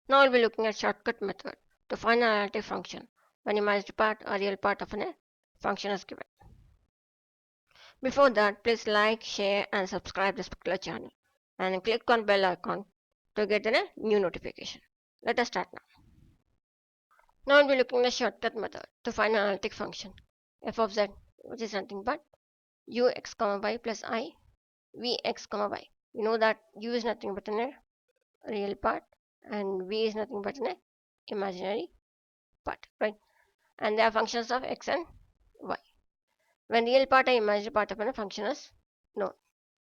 Now we'll be looking at shortcut method to find an analytic function when imaginary part or real part of a function is given. Before that, please like, share and subscribe this particular channel and click on bell icon to get a new notification. Let us start now. Now we'll be looking at the shortcut method to find an analytic function f of z, which is nothing but ux comma y plus I vx comma y. You know that u is nothing but a real part and v is nothing but an imaginary part, right? And they are functions of x and y. When real part or imaginary part of a function is known,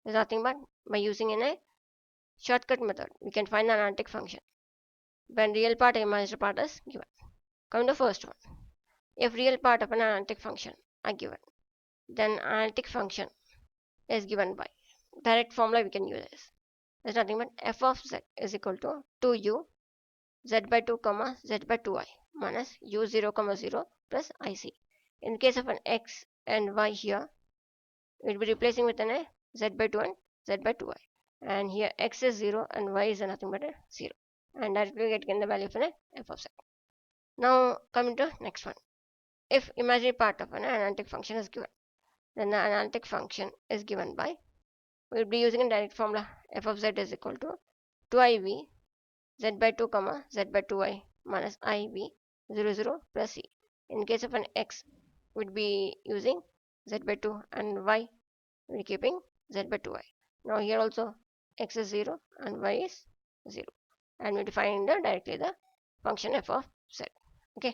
there's nothing but by using a shortcut method we can find the analytic function when real part or imaginary part is given. Come to the first one. If real part of an analytic function are given, then analytic function is given by direct formula we can use this. There's nothing but f of z is equal to 2u z by 2 comma z by 2i minus u0 comma 0 plus ic. In case of an x and y here, we'll be replacing with an a z by 2 and z by 2i. And here x is 0 and y is nothing but a 0. And directly getting the value of an f of z. Now coming to next one. If imaginary part of an analytic function is given, then the analytic function is given by, we'll be using a direct formula f of z is equal to 2iv z by 2 comma z by 2i minus iv 0 0 plus c. In case of an x, we'd be using z by 2 and y we're keeping z by 2i. Now here also x is 0 and y is 0, and we define directly the function f of z. Okay.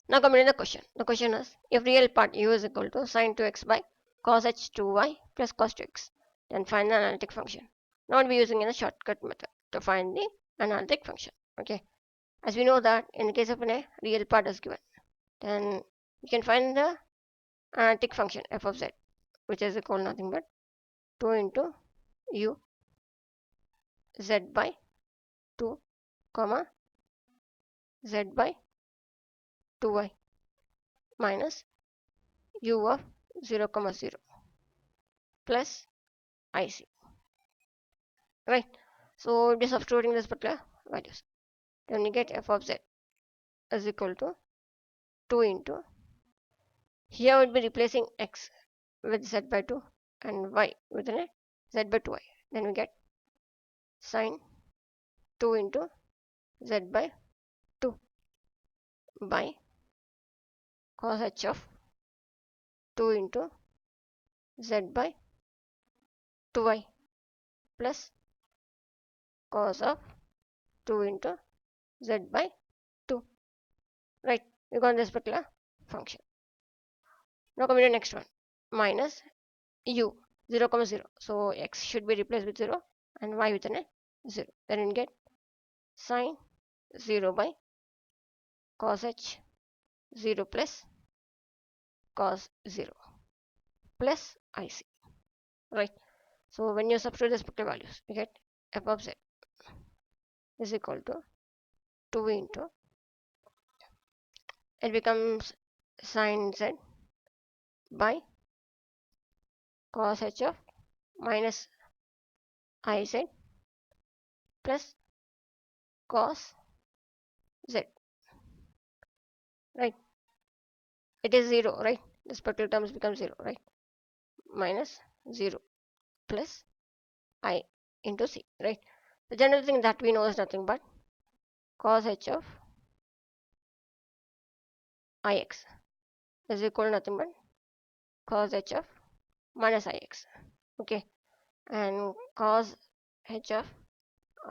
Now coming to the question. The question is, if real part u is equal to sine 2x by cos h 2y plus cos 2x, then find the analytic function. Now we'll be using a shortcut method to find the analytic function. Okay. As we know that in the case of a real part is given, then we can find the analytic function f of z, which is equal to nothing but 2 into u z by 2 comma z by 2y minus u of 0 comma 0 plus ic, right? So just substituting this particular values, then we get f of z is equal to 2 into, here we'll be replacing x with z by 2 and y with a z by 2y, then we get sine 2 into z by 2 by cos h of 2 into z by 2y plus cos of 2 into z by 2, right? We got this particular function. Now coming to the next one, minus u 0 comma 0, so x should be replaced with 0 and y with a 0, then we get sine 0 by cos h 0 plus cos 0 plus ic, right? So when you substitute the respective values, you get f of z is equal to 2 into, it becomes sine z by cos h of minus iz plus cos z, right? It is 0, right? This particular terms becomes 0, right? Minus 0 plus I into c, right? The general thing that we know is nothing but cos h of ix is equal to nothing but cos h of minus ix, okay? And cos h of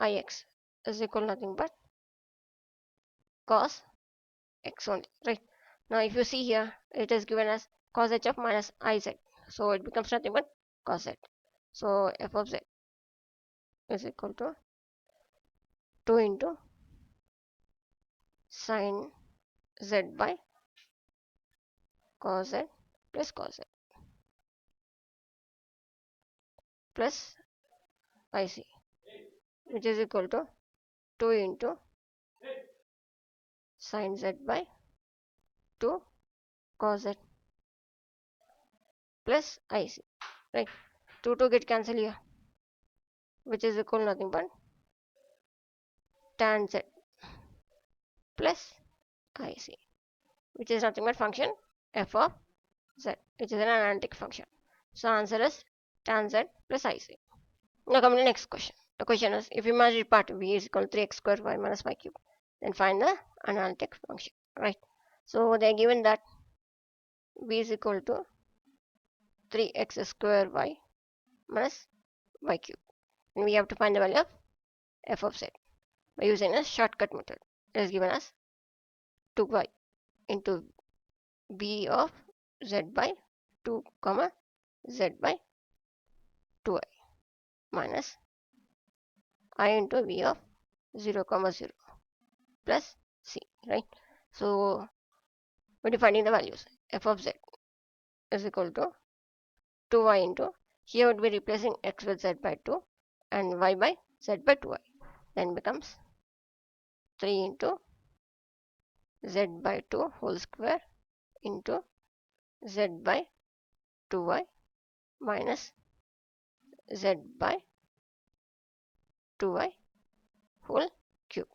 ix is equal to nothing but cos x only, right? Now if you see here, it is given as cos h of minus iz, so it becomes nothing but cos z. So f of z is equal to 2 into sine z by cos z plus cos z plus ic, which is equal to 2 into sine z by 2 cos z plus ic, right? 2 get cancelled here, which is equal to nothing but tan z plus ic, which is nothing but function f of z, which is an analytic function. So answer is tan z plus ic. Now come to the next question. The question is, if imaginary part v is equal to 3x squared y minus y cube, then find the analytic function, right? So they are given that v is equal to 3x squared y minus y cube, and we have to find the value of f of z by using a shortcut method. It is given as 2y into v of z by 2 comma z by 2i minus I into v of 0 comma 0 plus c, right? So we're defining the values. F of z is equal to 2y into, here would be replacing x with z by 2 and y by z by 2i, then becomes 3 into z by 2 whole square into z by 2y minus z by 2y whole cube,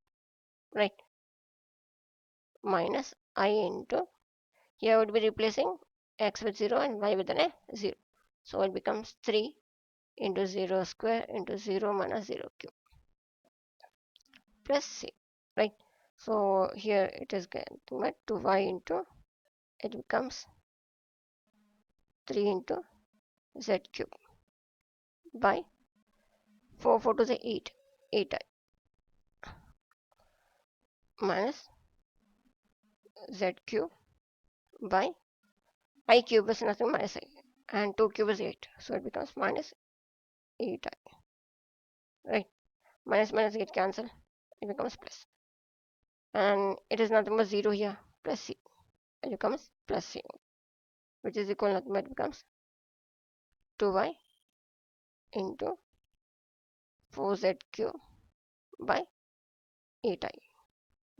right? Minus I into, here would be replacing x with 0 and y with an 0. So it becomes 3 into 0 square into 0 minus 0 cube plus c, right? So here it is getting 2y into, it becomes 3 into z cube by 4 to the 8, 8i minus z cube by I cube is nothing minus I, and 2 cube is 8, so it becomes minus 8i, right? Minus minus get cancelled, it becomes plus, and it is nothing but 0 here, plus c, it becomes plus c, which is equal to nothing but it becomes 2y into 4z cube by 8i,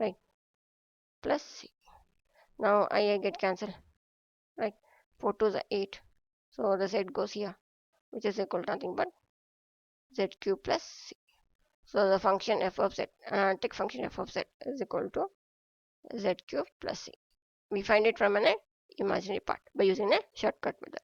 right? Plus c. Now I get cancelled, right? 4 to the 8, so the z goes here, which is equal to nothing but z cube plus c. So the function f of z, analytic function f of z is equal to z cube plus c. We find it from an imaginary part by using a shortcut method.